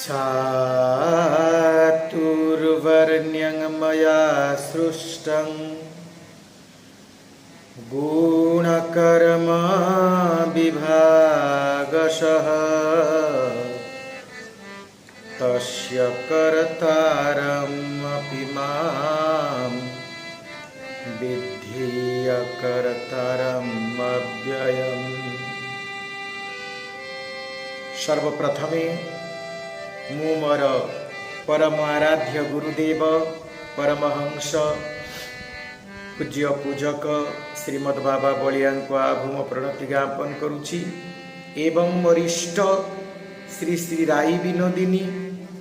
चातुर्वर्ण्यं मया सृष्टं गुणकर्म विभागशः तस्य कर्तारमपि मां विद्धि अकर्तारम् अव्ययम्। सर्वप्रथमे मु मोर परम आराध्य गुरुदेव परमहंस पूज्य पूजक श्रीमद बाबा बलिया को आभूम प्रणति ज्ञापन करुछि एवं वरिष्ठ श्री श्री राई विनोदिनी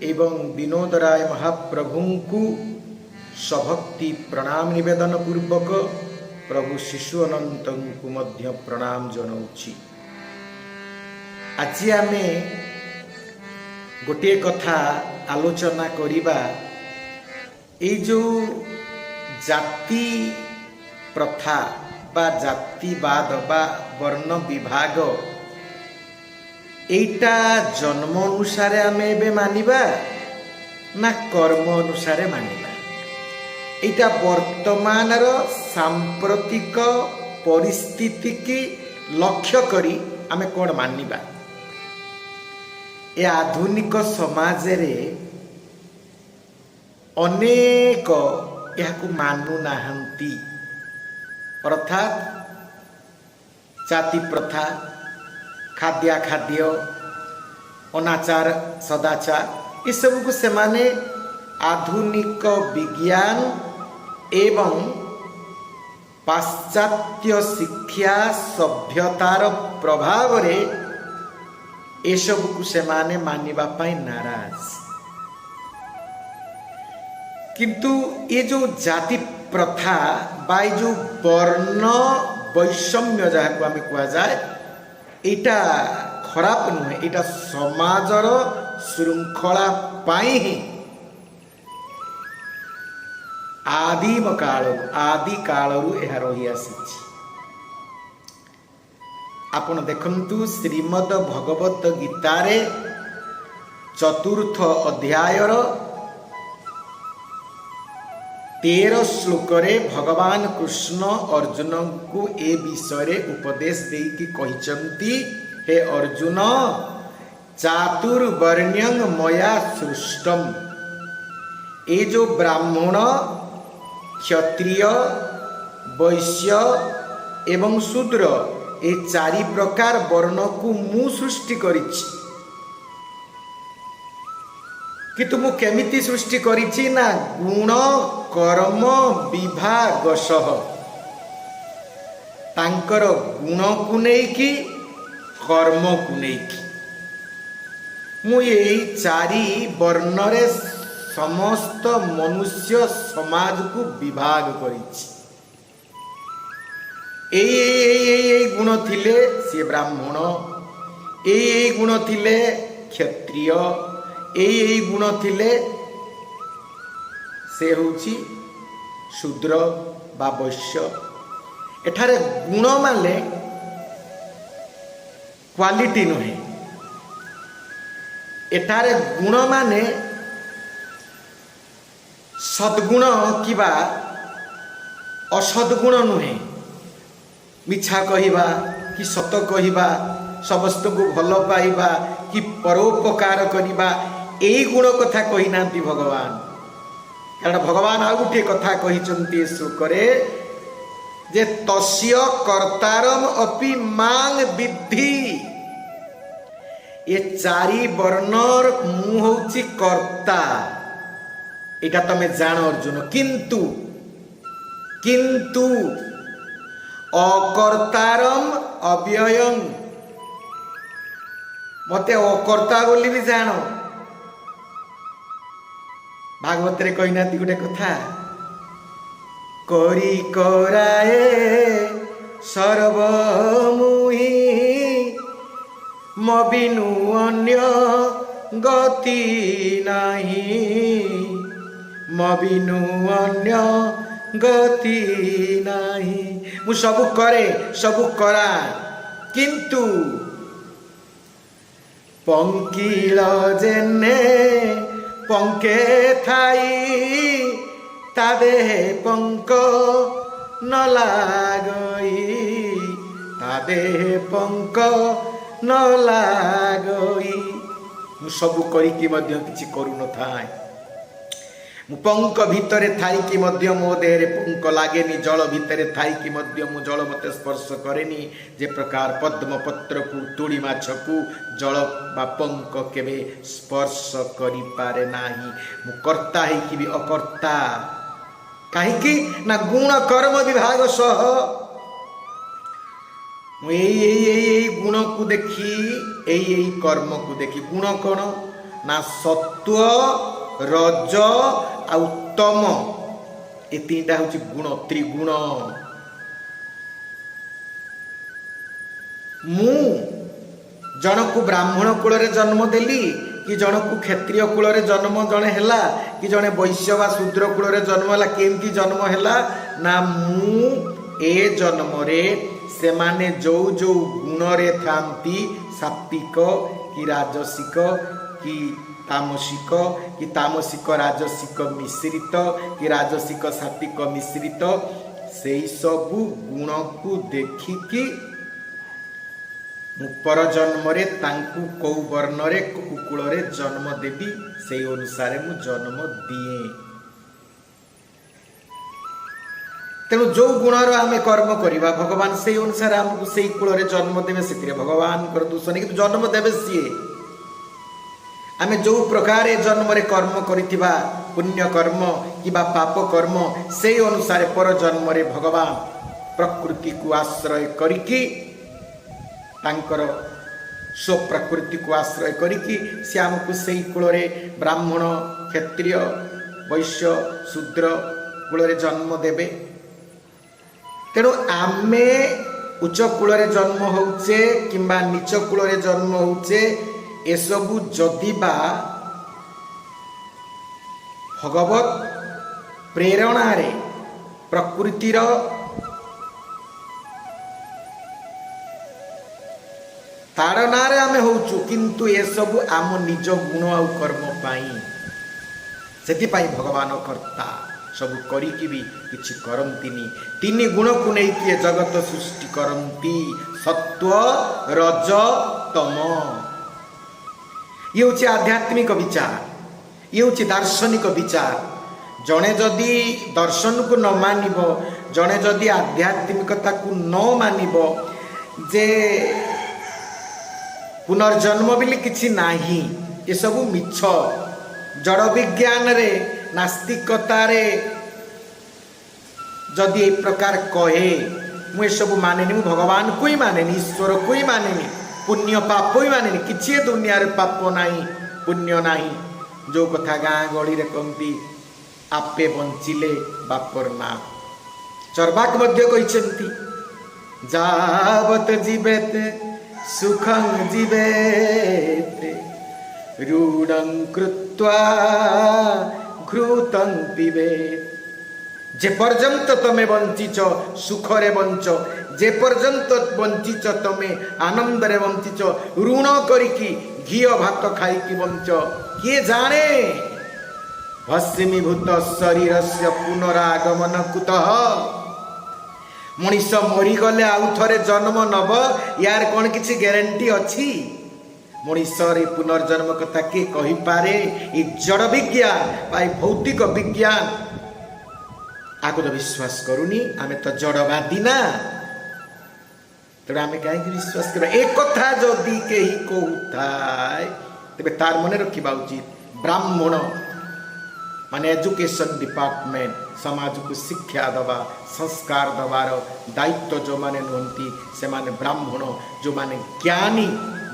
एवं विनोद राय महाप्रभु को सभक्ति प्रणाम निवेदन पूर्वक प्रभु शिशु अनंत को मध्य प्रणाम जनाऊछि। आज आमे गोटे कथा आलोचना करिबा ए जो जाति प्रथा बा जातिवाद बा वर्ण विभाग एटा जन्म अनुसार आमे एबे मानिबा ना कर्म अनुसार मानिबा। एटा वर्तमान सांप्रतिक परिस्थिति की लक्ष्य करी आमे कोन मानिबा। ए आधुनिक समाज रे अनेक याकु मानु नाहंती अर्थात जाति प्रथा खाद्य अनाचार सदाचार ये सब को से माने आधुनिक विज्ञान एवं पाश्चात्य शिक्षा सभ्यतार प्रभाव रे ये सब को से माने मानिबा पाई नाराज। किंतु ये जो जाति प्रथा बा जो वर्ण वैषम्य जहाँ को आम कह जाए एटा खराब नुहे, एटा समाजर श्रृंखला पाई ही आदि कालरू यह रही आसी। आपण देखंतु श्रीमद भगवत गीतारे चतुर्थ अध्यायर 13 श्लोक रे भगवान कृष्ण अर्जुन को ए विषय उपदेश देकी कहिचंती, हे अर्जुन चातुर्वर्ण्यं मया सृष्टम। ए जो ब्राह्मण क्षत्रिय वैश्य एवं शूद्र ए चारि प्रकार वर्ण को मु सृष्टि करिछि। किंतु मु केमिति सृष्टि करिछि ना गुण कर्म विभागशः, तांकर गुण को नेकी कर्म को नेकी मु एई चारि वर्ण रे समस्त मनुष्य समाज को विभाग करिछि। ए गुण थिले से ब्राह्मण, ए गुण थिले क्षत्रिय, ए गुण थिले से होची शूद्र बा वैश्य। एठारे गुण माने क्वालिटी नुहे, एठारे गुण माने सद्गुण किबा असद्गुण नुहे। मिछा कहिबा कि सत कहिबा, समस्त को भल पाइबा कि परोपकार करिबा, एई गुण कथा कहि नांती भगवान। कारण भगवान आ गुटे कथा कहिचंती श्लोक रे जे तस्य कर्तारम अपि मांग विद्धि। ये चारि वर्णर मु होची कर्ता, एटा तमे जान अर्जुन। किंतु अकर्तारम अव्ययम्, मते अकर्ता बोली भी जान। भागवत रे कही नाती गोटे कथा, करी कराए सर्वमुहि मबिनु अन्य गति नाही, मबिनु अन्य गति नाही। मु सब करे सब करा, किंतु पंकिल जेने पंके थाई ता देह पंक न लागई ता देह पंक न लागई मु सबु करिकी मध्य किछि करू न थाए मु पंक भितरे थाई कि मध्य मो देहरे पंक लागेनी जल भितरे थाई कि मध्य मु जल मते स्पर्श करेनी जे प्रकार पद्म पत्र को तुड़ी माछ को जल बा पंक केबे स्पर्श करि पारे नाही मु कर्ता है कि भी अकर्ता काहे कि ना गुण कर्म विभाग सह मु एई गुण को देखी एई कर्म को देखी गुण कोन ना सत्व रज आ तम ए तीनटा हूँ गुण त्रिगुण मु जन को ब्राह्मण कूल रे जन्म देली कि जन को क्षत्रिय कूल रे जन्म जने हैला कि जने वैश्य वा शूद्र कूल रे जन्म हैला केमती जन्म हैला ना मु ए जन्म रे से माने जो जो गुण रे थांती सात्विक कि राजसिक कि तामसिक राजसिक मिश्रित कि राजसिक सात्विक मिश्रित से सबु गुण को देखिकी मु पर जन्म रे तांकु कौ वर्ण रे कुकुल रे जन्म देवी से अनुसार मु जन्म दिए तेणु जो गुणर आम कर्म करवा भगवान से अनुसार आमको से कूल रे जन्म देवे से भगवान कर दोष नहीं कि जन्म देवे सी आम जो प्रकार जन्म रे कर्म करिथिबा पुण्य कर्म कि पाप कर्म से अनुसार पर जन्म रे भगवान प्रकृति को आश्रय करिकी तांकर स्व प्रकृति को आश्रय करिकी से आमको से कूल रे ब्राह्मण क्षत्रिय वैश्य शूद्र कूल रे जन्म देवे तेणु आमे उच्च कूल रे जन्म होउचे किंबा नीच कूल रे जन्म होउचे एसबु जदिबा भगवत प्रेरणा रे प्रकृतिर ताड़ना रे आमे होउचु किंतु एसबु आम निज गुण आ कर्म पाई सेति पाई भगवान कर्ता सब करिकी भी किछि करंतिनी तीन गुण को नहीं किए जगत सृष्टि करंती सत्व रज तम ये हूँ आध्यात्मिक विचार ये हूँ दार्शनिक विचार जड़े जदि दर्शन को न मानिब जड़े जदि आध्यात्मिकता को न मानिब जे पुनर्जन्म बिली किछि नाही ये सब मिछ जड़ विज्ञान रे नास्तिकता रे जदि ए प्रकार कहे मुझे सब मानेनी मु भगवान को ही मानेनी ईश्वर को ही मानेनी पुण्य पाप ही मानेनी किसी दुनिया रे पाप नाही पुण्य नाही जो कथा गाँ गली रे कहती आपे बंचिले बापर ना चरबाक मध्य कहते जावत जीवेत सुखं जीवेत रूढं कृत्वा घृतं पिबेत जे पर्यंत तमे बंचिच सुखरे बंच जे पर्यंत बंचिच तमे आनंदरे बंचिच ऋण करिकी घी भात खाइकी बंच किए जाने भस्मीभूत शरीरस्य पुनरागमन कुतः मनीष मरीगले आउ थरे जन्म नब यार कौन किसी ग्यारंटी अच्छी मनीष पुनर्जन्म कथा किए कही पारे ये जड़ विज्ञान भाई भौतिक विज्ञान आगो तो विश्वास करूनी आमे तो जड़वादी ना तेणु आमे कहीं विश्वास कर एक कथा जदि कही कहूए तेरे तार मन रखा उचित ब्राह्मण माने एजुकेशन डिपार्टमेंट समाज को शिक्षा दबा संस्कार दबार दायित्व जो माने नुहंती से माने ब्राह्मण जो माने ज्ञानी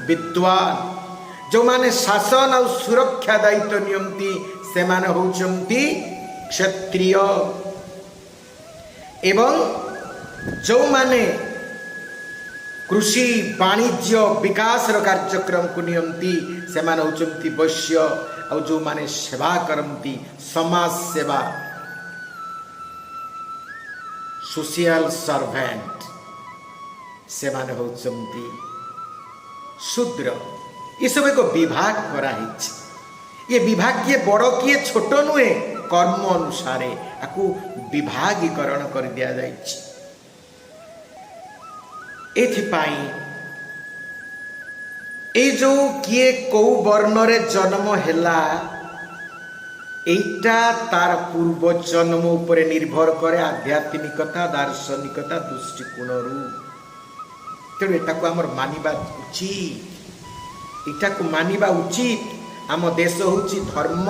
विद्वान जो माने शासन और सुरक्षा दायित्व नियंती से माने होउचंती क्षत्रिय एवं जो माने कृषि वाणिज्य विकास कार्यक्रम को नियंती से माने होउचंती वैश्य और जो माने सेवा करती समाज सेवा सोशल सर्वेंट से माने होउचंती शूद्र ये सब एक विभाग कराई। ये विभाग किए बड़ किए छोट नुहे, कर्म अनुसार आपको विभागीकरण कर दिया जाइछि। एथिपाई ए जो किए कौ वर्ण रे जन्म हेला एटा तार पूर्व जन्म उपरे निर्भर करे आध्यात्मिकता दार्शनिकता दृष्टिकोण तेणु एटा को आमर मानिबा उचित, एटा को मानिबा उचित। आम देश होची धर्म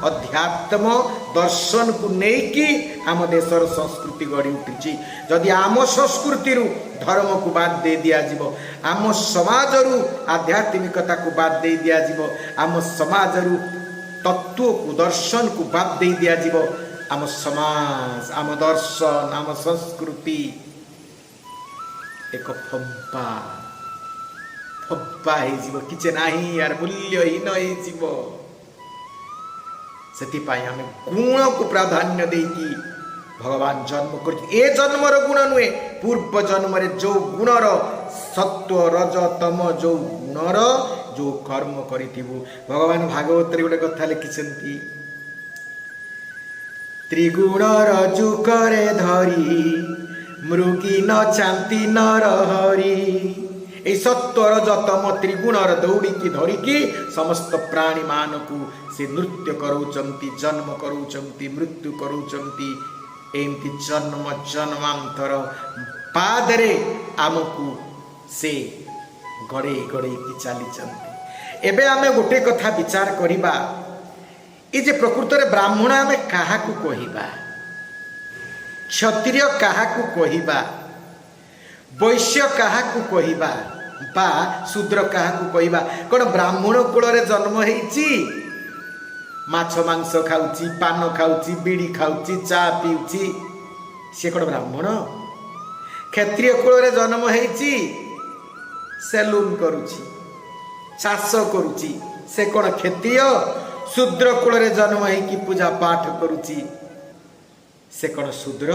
अध्यात्म दर्शन को लेकिन आम देशर संस्कृति गढ़ी उठी। जदि आम संस्कृति धर्म को बाद दे दिया जिवो, आम समाज आध्यात्मिकता को बाद दे दिया जिवो, आम समाज तत्व को दर्शन को बाद दे दिया जिवो, आम समाज आम दर्शन आम संस्कृति एक फंपा फब्बा किसी नाही यार मूल्यहीन हो। सेतिपाई आमे गुण को प्राधान्य देकी भगवान जन्म कर ए जन्मर गुण नुहे, पूर्व जन्म जो गुणर सत्व रज तम जो गुणर जो कर्म करिथिबु। भगवान भागवत रे गोटे कथा लिखिसंती, त्रिगुण रजु करे धरी मृगी न चांती नर हरि। ए सत्व रज तम त्रिगुणर दौड़ी की धरिकी समस्त प्राणी मान को से नृत्य करूचंती, जन्म करूचंती, मृत्यु करूचंती। एमती जन्म जन्मांतर पादरे आमको से गड़े गड़े की चली। एबे आमे गोटे कथा विचार करिबा, ए जे प्रकृत रे ब्राह्मण आमे काहा को कहिबा, क्षत्रिय काहा को कहिबा, वैश्य काहा को कहिबा बा शूद्र काहा को कहिबा। कौन ब्राह्मण कूल रे जन्म होईची, माछ मांस खाउची, पान खाउची, बीड़ी खाउची, चा पीउची, से कौन ब्राह्मण? क्षत्रिय कूल रे जन्म होईची, सेलून करूची, चाष करूची, से कौन क्षत्रिय? शूद्र कूल रे जन्म होईकी पूजा पाठ करूची, से कौन शूद्र?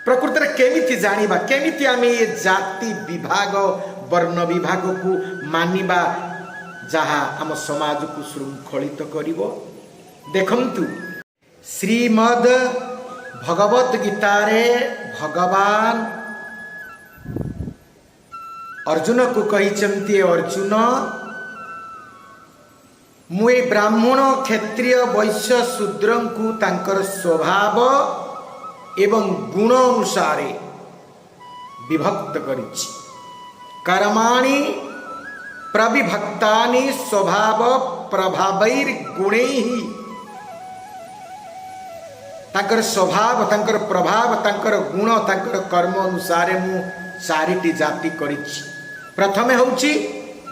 प्रकृत में केमिति जानिबा, केमिति आमे ये जाति विभाग वर्ण विभाग को मानिबा जहा आम समाज को श्रृंखलित करिवो। देखंतु श्रीमद भगवत गीता रे भगवान अर्जुन को कहिचंती, अर्जुन मुए ब्राह्मण क्षत्रिय वैश्य शूद्र को तांकर स्वभाव एवं गुण अनुसारे विभक्त करिछि। कर्माणि प्रविभक्तानि स्वभाव प्रभावैर गुणैः। तांकर स्वभाव तांकर प्रभाव तांकर गुण तांकर कर्म अनुसारे मु चारिटी जाति करिछि। प्रथमे होछि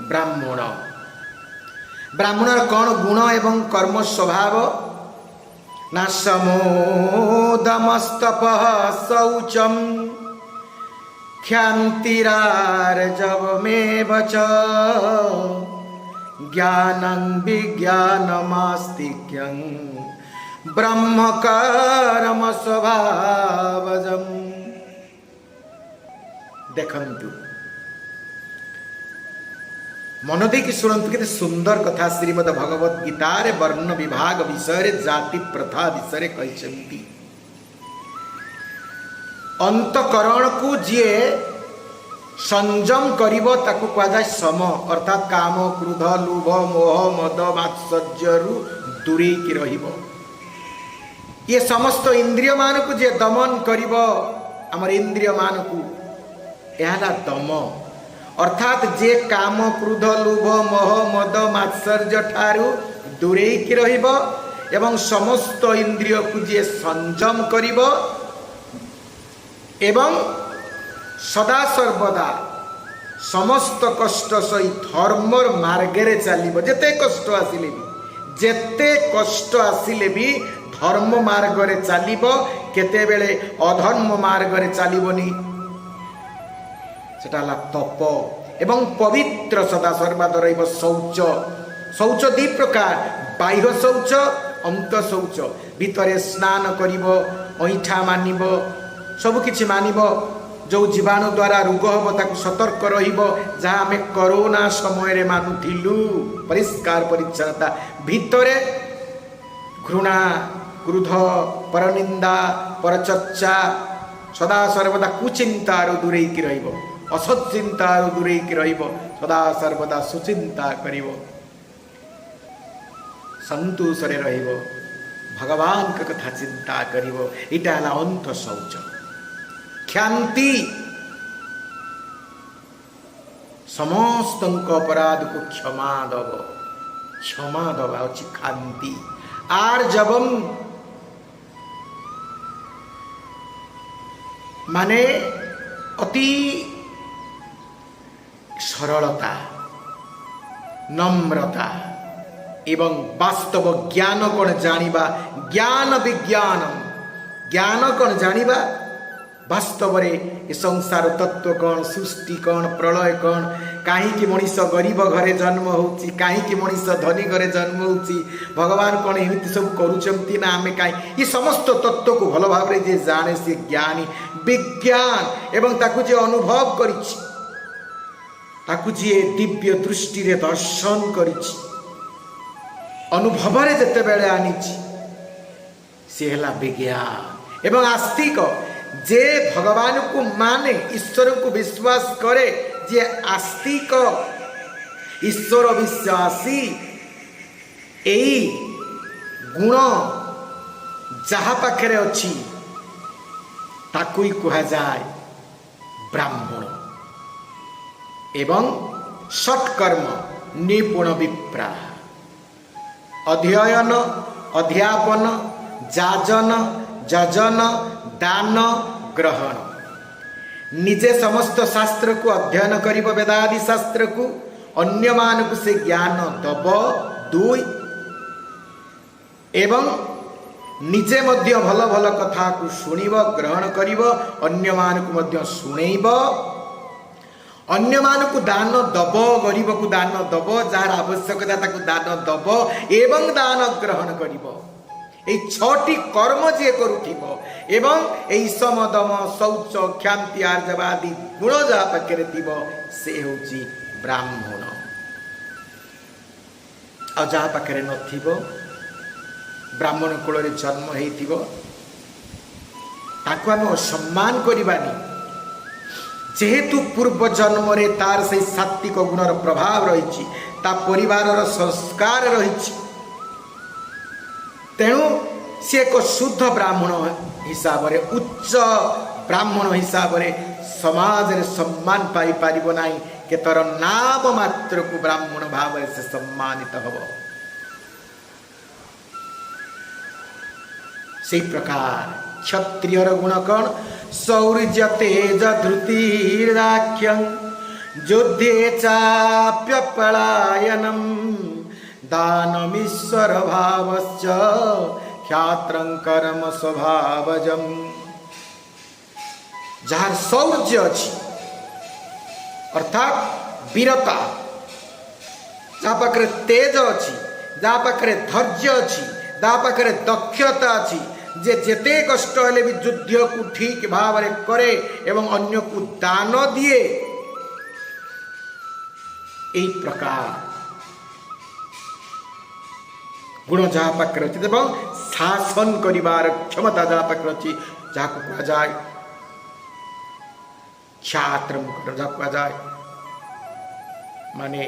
ब्राह्मण। ब्राह्मणर कौन गुण एवं कर्म स्वभाव ना समो दमस्तपः शौचम क्षान्तिरार्जवमेव च ज्ञानं विज्ञानमास्तिक्यं ब्रह्म कर्म स्वभावजम्। देखंतु मन देकी शुणु के सुंदर कथा श्रीमद भगवत गीता रे वर्ण विभाग विषय जाति प्रथा विषय कहते। अंतकरण को जी संयम करिवो ताकू कहा जाए सम, अर्थात काम क्रोध लोभ मोह मद मात्सर्य दूरे की रहिबो। ये समस्त इंद्रिय मान को जे दमन करिवो, हमर इंद्रिय मान को यह दम, अर्थात जे काम क्रोध लोभ मोह मद मात्सर्य ठारू दूरे की रहिबो एवं समस्त इंद्रिय को जे संयम करिबो एवं सदा सर्वदा समस्त कष्ट सही धर्मर मार्गे चलिबो। जेते कष्ट आसिले भी, जेते कष्ट आसिले भी धर्म मार्ग रे चलिबो, केते बेले अधर्म मार्ग रे चलिबोनी। सेटा तप एवं पवित्र सदा सर्वदा रहिबो। शौच, शौच दी प्रकार, बाह्य शौच अंत शौच। भितरे स्नान करिबो, ऐठा मानिबो, सब किछि मानिबो, जो जीवाणु द्वारा रोग हम ताकू सतर्क रहिबो जहाँ आमे कोरोना समय रे मानुथिलु परिष्कार परिच्छन्नता भितरे घृणा क्रोध परनिंदा परचर्चा सदा सर्वदा कुचिंतार दूरेकी रहिबो असत चिंतार दूरेकी रहिबो सदा सर्वदा सुचिंता करिबो संतोष रे रहिबो भगवान का कथा चिंता करिबो इटा हला अंत शौच क्षांति समस्त अपराध को क्षमा दबा अच्छी खांति आर जबम माने अति सरलता नम्रता एवं वास्तव ज्ञान कौन जानिबा ज्ञान विज्ञान ज्ञान कौन जानिबा वास्तव रे ए संसार तत्व कौन सृष्टि कौन प्रलय कौन कहीं मनीष गरीब घरे जन्म होची कहीं मनीष धनी घरे जन्म होची भगवान कौन एमती सब करुचंती ना आमे कहीं ये समस्त तत्व को भल भाव रे जे जाने से ज्ञानी विज्ञान एवं ताकू जे अनुभव करिछि ताकू जे दिव्य दृष्टि रे दर्शन करिछि अनुभव रे जते बेले आनिछि से हला विज्ञान एवं आस्तिक जे भगवान को माने ईश्वर को विश्वास करे जे आस्तिक ईश्वर विश्वासी एई गुण जहा पाखरे अछि ताकुई कहा जाए ब्राह्मण एवं सत्कर्म निपुण विप्रा अध्ययन अध्यापन जाजन जजन दान ग्रहण निजे समस्त शास्त्र को अध्ययन करिब वेदादि शास्त्र को अन्य मान को से ज्ञान दब दुई एवं निजे मध्य भल भल कथा को सुनिब ग्रहण करिब अन्य मान को मध्य सुनेइब अन्य मान को दान दब गरीब को दान दब जार आवश्यकता ताको दान दब एवं दान ग्रहण करिब এই ছটি কর্ম যে করুথিব এবং এই সমদম শৌচ ক্ষান্তি আর্জবাদী গুণ যা পাখে থিব সে হচ্ছে ব্রাহ্মণ আর যা পাখে নথিব ব্রাহ্মণ কূଳରେ জন্ম হইথিব তাকে আমি অসম্মান করিবানি যেহেতু পূর্ব জন্মরে তার সেই সাত্বিক গুণর প্রভাব রয়েছে তা পরিবারর সংস্কার রয়েছে तेणु सी एक शुद्ध ब्राह्मण हिसाब रे उच्च ब्राह्मण हिसाब रे समाज रे सम्मान पाई पारिबो नाही केतर नाम मात्र को ब्राह्मण भाव से सम्मानित हब से प्रकार क्षत्रियर गुण कौन शौर्य तेज धृतिराख्यं युद्धे चाप्य पलायनम दानमीश्वर भावश्च ख्यात्रं कर्म स्वभावजम जार शौर्य अछि अर्थात वीरता जहाँ पाखरे तेज अछि जहाँ पाखरे धैर्य अछि जहाँ पाखरे दक्षता अछि जे जेते कष्ट हेले भी युद्ध को ठीक भाव रे करे एवं अन्य को दान दिए एई प्रकार गुण जहाँ पाखे अच्छी एवं शासन करिवार क्षमता जहाँ पाखे अच्छी जहाँ को कहा जाए क्षात्र जहाँ कहा जाए माने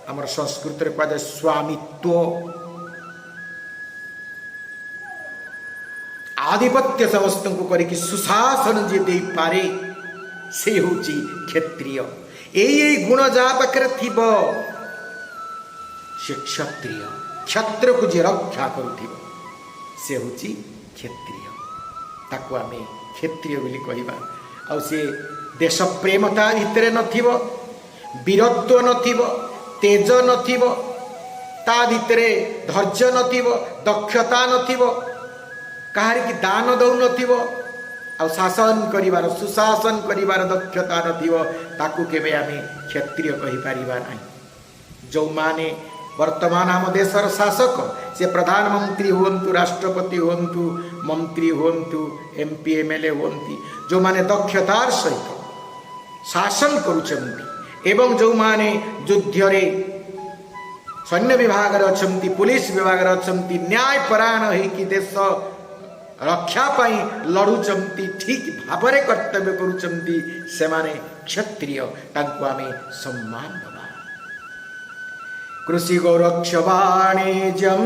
आमर संस्कृत रे कहा जाए स्वामित्व आधिपत्य समस्त को करिकी सुशासन जे दे पारे से होची क्षत्रिय एई गुण जहाँ पाखे थिबो से क्षत्रिय क्षत्र को जे रक्षा करुथिब से होची क्षत्रिय ताको आमे क्षत्रिय बोली कहिबा आ से देश प्रेमता भितरे नथिबो वीरत्व नथिबो तेज नथिबो ता भितरे धैर्य नथिबो दक्षता नथिबो काहार की दान दउ नथिबो आ शासन करिवार सुशासन करिवार दक्षता नथिबो ताको केबे आमे क्षत्रिय कहि परिबा नाही जो माने वर्तमान आम देशर शासक से प्रधानमंत्री हुंतु राष्ट्रपति हुंतु मंत्री हुंतु एमपी एमएलए हुंती जो माने दक्षतार सहित शासन करुचंती एवं जो माने युद्धरे सैन्य विभाग अच्छी पुलिस विभाग अच्छी न्यायपरायण होकि देश रक्षा पाई लड़ुचंती ठीक भावरे कर्तव्य करुचंती से माने क्षत्रिय तांको आमे सम्मान दबा। कृषि गौरक्ष वाणिज्यम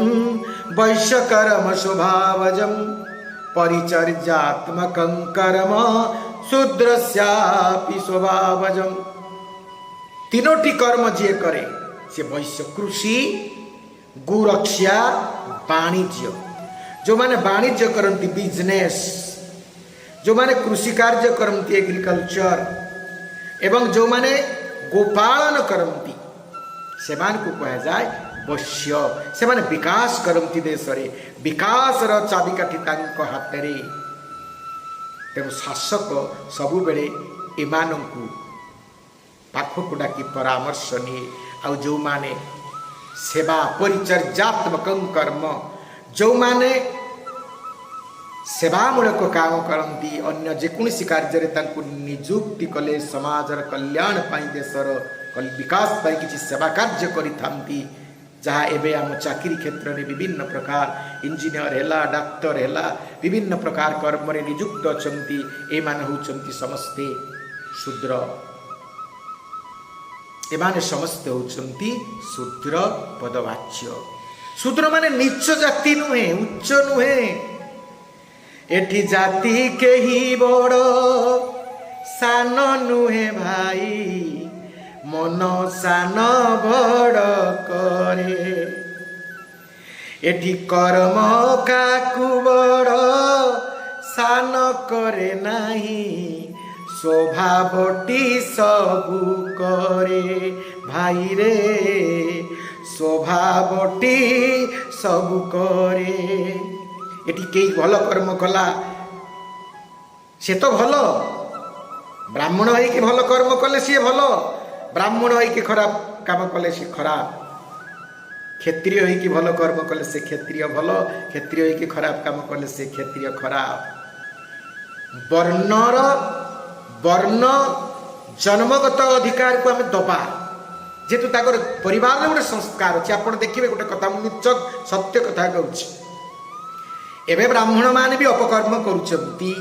वैश्यकर्म स्वभावजम परिचर्यात्मकं कर्म शूद्रस्यापि स्वभावजम। तीनोटी कर्म जे करे से वैश्य कृषि गोरक्षा वाणिज्य जो माने वाणिज्य करती बिजनेस जो माने कृषि कार्य करती एग्रीकल्चर एवं जो माने गोपालन करती से को कह जाए वैश्य से माने विकास करती देश रे विकास रो चाबिकाठी तांको हाथ रे। तेणु शासक सबु बेले एमानंकु पाखकु डाकी परामर्श निये आउ जो माने सेवा परिचर्यात्मक कर्म जो माने सेवामूलक काम करती अन्य जेकोसी कार्य तांको नियुक्ति कले समाजर कल्याण पाई देशर विकास पाई किसी सेवा कार्य करिथांती जहाँ एबे आम चाकरी क्षेत्र में विभिन्न प्रकार इंजीनियर हैला डाक्टर हैला विभिन्न प्रकार कर्म रे नियुक्त अछंती एमान होचंती समस्ते शूद्र एमाने समस्ते होचंती शूद्र पदवाच्य। शूद्र माने नीच जाति नुहे उच्च नुहे एठी जाति के ही बड़ सान नुहे भाई मन सान बड़ करे एठी कर्म काकु बड़ सान करे नाही स्वभावटी सबु करे भाई रे स्वभावटी सबु करे। एटी कई भल कर्म कला से तो भल ब्राह्मण होइके भल कर्म कले सी भल ब्राह्मण होइके खराब काम कले सी खराब क्षत्रिय होइके भल कर्म कले से क्षत्रिय भल क्षत्रिय होइके खराब काम कले से क्षत्रिय खराब। वर्णर वर्ण जन्मगत अधिकार को आम दबा जेतु ताकर परिवार गोटे संस्कार अच्छे आप देखिए गोटे कथा निचक सत्य कथा कहूँ एवं ब्राह्मण माने भी अपकर्म करुचंती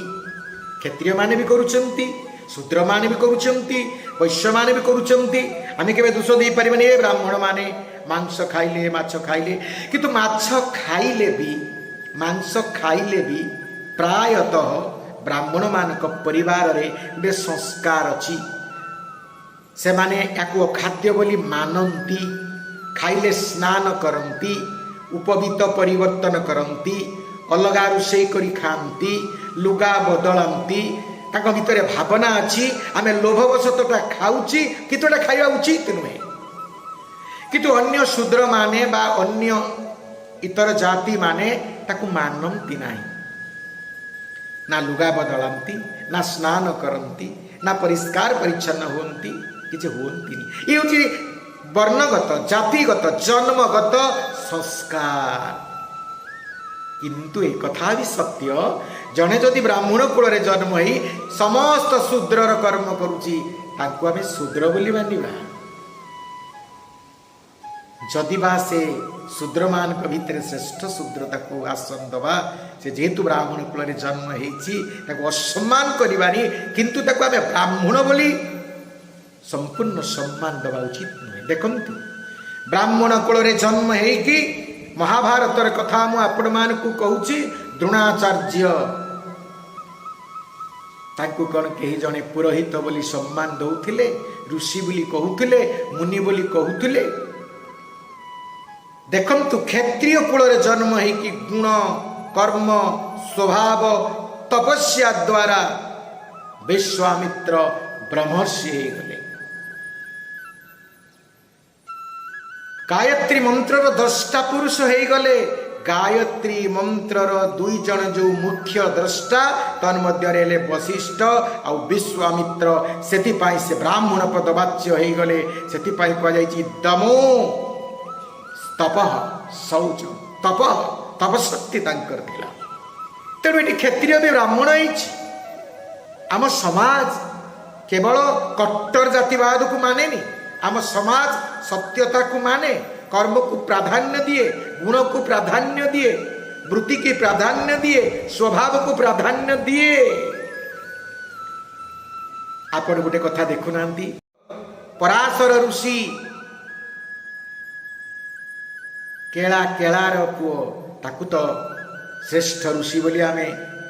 क्षत्रिय माने भी करुचंती शूद्र माने भी करुचंती वैश्य माने भी करुचंती आमे केबे दोष दे परिबनी ए ब्राह्मण माने मांस खाइले माछ खाइले किंतु माछ खाइले भी प्रायतः ब्राह्मण मानक परिवार रे गोटे संस्कार अच्छी से माने याकू खाद्य बोली मानती खाइले स्नान करती उपवीत परिवर्तन करती अलगा रोषे करी खाती लुगा बदलांती तांको भितर भावना अच्छी आमे लोभवशतटा खाऊची कितुटा खाइबा उचित नुहे किंतु अन्य शूद्र माने बा अन्य इतर जाति माने ताकू मानती नाही ना लुगा बदलांती ना स्नान करती ना परिष्कार परिच्छन्न होती किसी होती ये हूँ वर्णगत जातिगत जन्मगत संस्कार। किंतु एक कथा भी सत्य जड़े जदि ब्राह्मण कूल रे जन्म ही समस्त शूद्रर कर्म करुची ताकू आमे शूद्र बोली मानिबा जदि बा से शूद्र मान भितर श्रेष्ठ शूद्र ताकू आसन दबा से जेहेतु ब्राह्मण कूल रे जन्म हेची ताकू असम्मान करिबानी किंतु ताकू आमे ब्राह्मण बोली संपूर्ण सम्मान दबा उचित नुहे। देखंतु ब्राह्मण कूल रे जन्म हेकी महाभारतर कथा मु आपण मानकु कहूची द्रोणाचार्य ताकू कौन कही जने पुरोहित बोली सम्मान दौथिले ऋषि बोली कहूथिले मुनि बोली कहूथिले। देखंतु क्षत्रिय कूल रे जन्म हेकी गुण कर्म स्वभाव तपस्या द्वारा विश्वामित्र ब्रह्मर्षि हो गले। गायत्री मंत्रर 10टा पुरुष हो गले। गायत्री मंत्रर 2 जन जो मुख्य द्रष्टा तन्मध्य वशिष्ठ आ विश्वामित्र से ब्राह्मण पदवाच्य हो गले। से कह दमो तपः शौच तपः तपशक्ति तांकर थिला। तेणु ये क्षत्रिय भी ब्राह्मण आम समाज केवल कट्टर जातिवाद को माने नहीं, आम समाज सत्यता को माने, कर्म को प्राधान्य दिए, गुण को प्राधान्य दिए, वृत्ति की प्राधान्य दिए, स्वभाव को प्राधान्य दिए। आपण गोटे कथा देखुना पराशर ऋषि केला केलार पुओ ताकू तो श्रेष्ठ ऋषि बोली आमे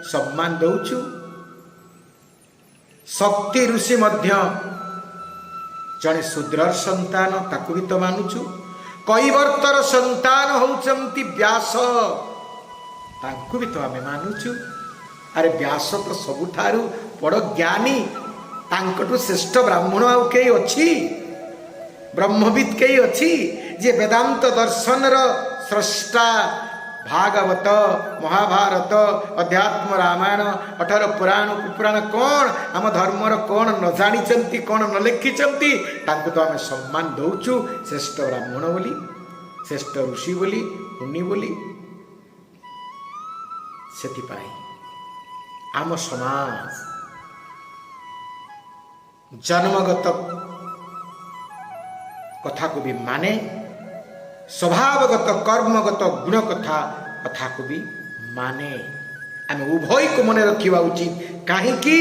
सम्मान दौचु। शक्ति ऋषि मध्य जड़े शूद्रर संतान ताकू भी तो मानुचु। कैवर्तर संतान होचंती व्यास ताकू भी तो आमे मानुचु। अरे व्यास तो सबुठारु बड़ ज्ञानी, तांकटु श्रेष्ठ ब्राह्मण आउ कई अछि, ब्रह्मविद कई अछि जे वेदांत दर्शन र स्रष्टा। भागवत महाभारत अध्यात्म रामायण 18 पुराण पुराण कौन आम धर्मर कौन न जानी कौन न लिखी तांको तो आम सम्मान दौचु श्रेष्ठ ब्राह्मण बोली, श्रेष्ठ ऋषि बोली, मुनि बोली। सेथिपाई आम समाज जन्मगत कथा को भी माने, स्वभावगत कर्मगत गुण कथा को भी माने। आम उभय को मन रखा उचित। कहीं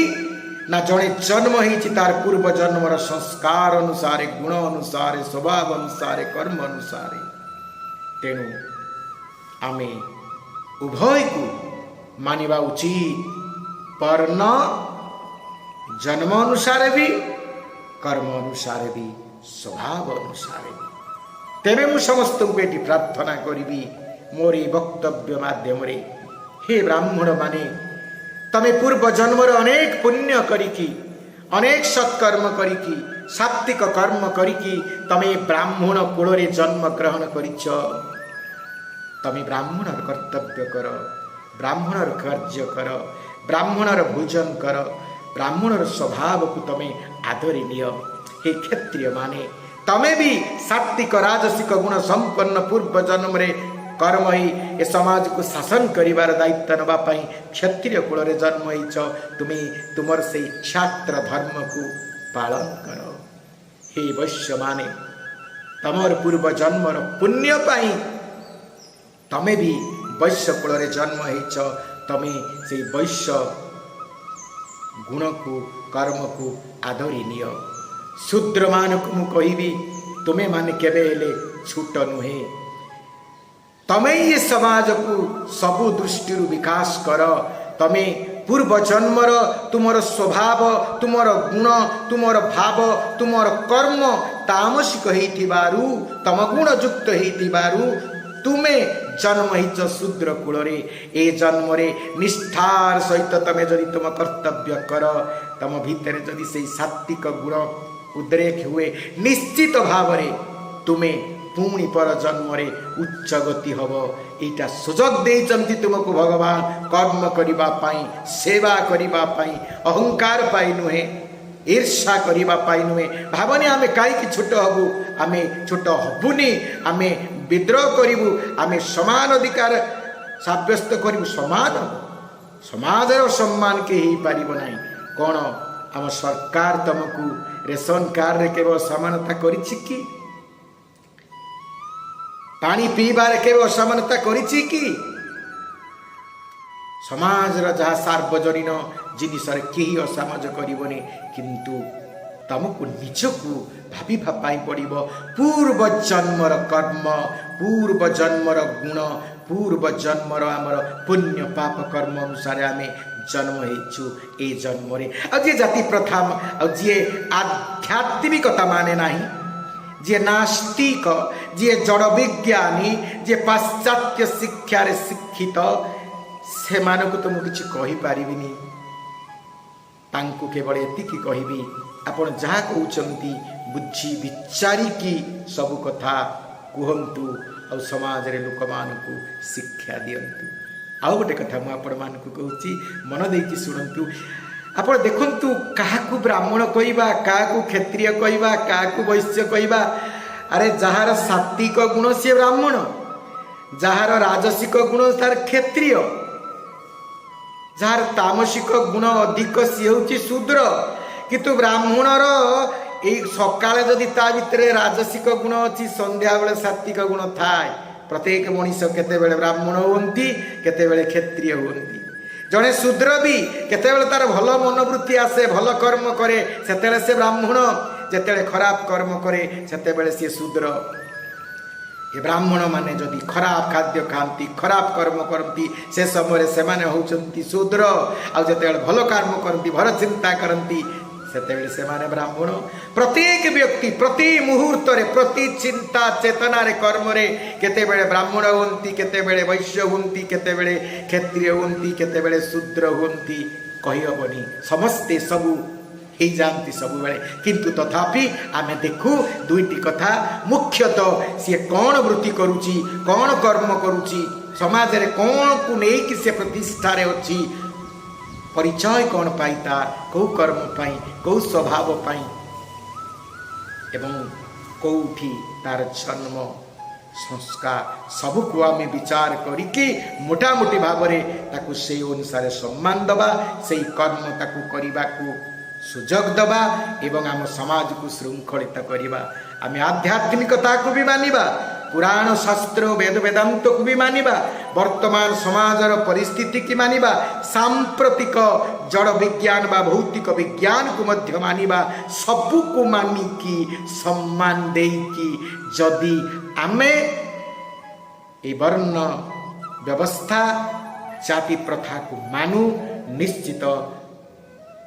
ना जड़े जन्म होती तार पूर्व जन्मर संस्कार अनुसार, गुण अनुसार, स्वभाव अनुसार, कर्म अनुसार। तेणु आम उभय को मानिबा उचित, पर न जन्म अनुसार भी, कर्म अनुसार भी, स्वभाव अनुसार भी। तेरे मु समस्त को ये प्रार्थना करी मोरी वक्तव्य माध्यम रे, हे ब्राह्मण माने तमे पूर्व जन्मर अनेक पुण्य करिकी, अनेक सत्कर्म करिकी, सात्विक कर्म करिकी तमे ब्राह्मण कूल रे जन्म ग्रहण करिछ। तमे ब्राह्मणर कर्तव्य कर, ब्राह्मणर कार्य कर, ब्राह्मणर भोजन कर, ब्राह्मणर स्वभाव को तमे आदरी निय। हे क्षत्रिय माने तमे भी सात्विक राजसिक गुण संपन्न पूर्व जन्म रे कर्म ही ए समाज को शासन करिवार दायित्व नबा पई क्षत्रिय कुल रे जन्म होइछ। तुमे तुमर से क्षात्र धर्म को पालन कर। हे वैश्य माने तमर पूर्व जन्मर पुण्य पाई तमे भी वैश्य कुल रे जन्म होइछ। तमे से वैश्य गुण को कर्म को आदरी निय। शूद्र मान को मु कहिबी तुमे माने केबे हेले छूट नुहे। तमे ये समाज को सबु दृष्टि विकास कर। तमे पूर्व जन्मर तुमर स्वभाव, तुमर गुण, तुमर भाव, तुमर कर्म तामसिक हेतिबारु, तम गुण युक्त हेतिबारु तुमे जन्म हिच शूद्र कूल रे। ए जन्म रे निष्ठार सहित तमे जदि तुम कर्तव्य कर, तम भीतर जदि से सात्विक गुण उद्रेक हुए, निश्चित भाव रे तुमे पुणी पर जन्म रे उच्च गति हब। एटा सुजोग देइचंती तुमको भगवान कर्म करिबा पाई, सेवा करिबा पाई, अहंकार पाई नुहे, ईर्षा करिबा पाई नुहे। भावने आमे काई छोट हबु, आमे छोट हबुनी, आमे विद्रोह करिबु, आमे समान अधिकार साब्यस्त करिबु, समान समाजर सम्मान के ही पारिबो नाही। कोन आम सरकार तुमको रेशन कार्ड रे केवल समानता करिछि कि? पानी पीबार केवल समानता करिछि कि? समाजर जहाँ सार्वजनीन जिनिस केही असामज करिबोनी, किंतु तुमको निजको भाविबा पाई पड़िबो। पूर्व जन्मर कर्म, पूर्व जन्मर गुण, पूर्व जन्मर आमर पुण्य पाप कर्म अनुसार आमे जन्म हेचु। ए जन्म रे जे जाति प्रथा जे आध्यात्मिकता माने नाही, जे नास्तिक, जे जड़ विज्ञानी, जे पाश्चात्य शिक्षा रे शिक्षित, से मानक तो मु किछि कहि पारिबिनी। तांकु केवल एतिकी कहिबी, आपण जहाँ कहउचंती बुद्धि विचारी की सब कथा कहंतु और समाज रे लोक मानकु शिक्षा दियंतु। आउ गोटे कथा मु आपण मानकु कहउची, मन देकी सुनंतु। आपण देखंतु काहाकु ब्राह्मण कहिबा, काहाकु क्षत्रिय कहिबा, काहाकु वैश्य कहिबा, अरे जार सात्विक गुण सी ब्राह्मण, जार राजसिक गुण तार क्षत्रिय, जार तामसिक गुण अधिक सी हूँ शूद्र। किंतु ब्राह्मणर ये सकाଳେ जदि ता भितर राजसिक गुण अच्छी संध्या बेले सात्विक गुण थाए। प्रत्येक मनीष केतेबेले ब्राह्मण हुंती केतेबेले क्षत्रिय हुंती। जड़े शूद्र भी केतेबेले तार भल मनोवृत्ति आसे, भल कर्म करे सेतेबेले से ब्राह्मण, जेतेबेले खराब कर्म करे सेतेबेले से शूद्र। ये ब्राह्मण माने जदि खराब खाद्य खाती, खराब कर्म करती, से समय से माने होचंती शूद्र। आ जेतेबेले भल कर्म करती, भल चिंता करती सेतेबेले से माने ब्राह्मण। प्रत्येक व्यक्ति प्रति मुहूर्त रे, प्रति चिंता चेतना रे कर्म रे केतेबेले ब्राह्मण हुंती, केतेबेले वैश्य हुंती, केतेबेले क्षत्रिय हुंती, केतेबेले शूद्र हुंती कहि हबनी। समस्ते सबु ही जानती सब बेले। किंतु तथापि आमे देखु दुईटी कथा। मुख्यतः सी कौन वृत्ति करुची, कौन कर्म करुची, समाज रे कौन को नहीं कि से प्रतिष्ठा रे अछि, परिचय कौन पाई तार, कौ कर्म पाई, कौ स्वभाव पाई, एवं कौठी तार जन्म संस्कार सबको आम विचार करिके मोटामोटी भाव में ताकू से अनुसार सम्मान दबा, से कर्म ताकू करने को सुजोग दबा एवं आम समाज को श्रृंखलित करवा। आम आध्यात्मिकता को भी मानिबा, पुराण शास्त्र वेद वेदांत को भी मानिबा, वर्तमान समाजर परिस्थिति की मानिबा, सांप्रतिक जड़ विज्ञान बा भौतिक विज्ञान को मध्य मानिबा। सबू को मानिकी सम्मान देकी जदि आमे ए वर्ण व्यवस्था जाति प्रथा को मानु, निश्चित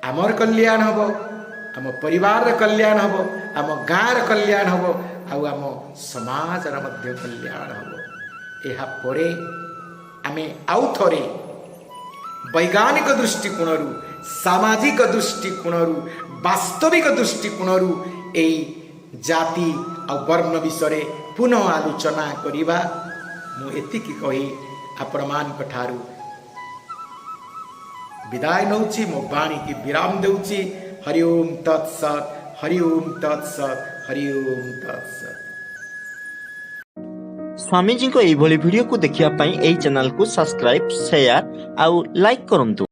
आमर कल्याण हम, आम परिवार कल्याण हम, आम गाँव कल्याण हम, आम समाजर मध्य कल्याण हम। यह परे आमे आउ थरे वैज्ञानिक दृष्टिकोण, सामाजिक दृष्टिकोण, वास्तविक दृष्टिकोण ए जाति आ वर्ण विषय पुनः आलोचना करिबा। मु एतिकी कही आपण मान ठारू विदाय नौची, मो वाणी की विराम देउची। हरि ओम तत्सत, हरि ओम तत्सत, हरि ओम तत्सत। स्वामी जी को एभली वीडियो को देखिया पई एई चैनल को सब्सक्राइब, शेयर आउ लाइक करंतु।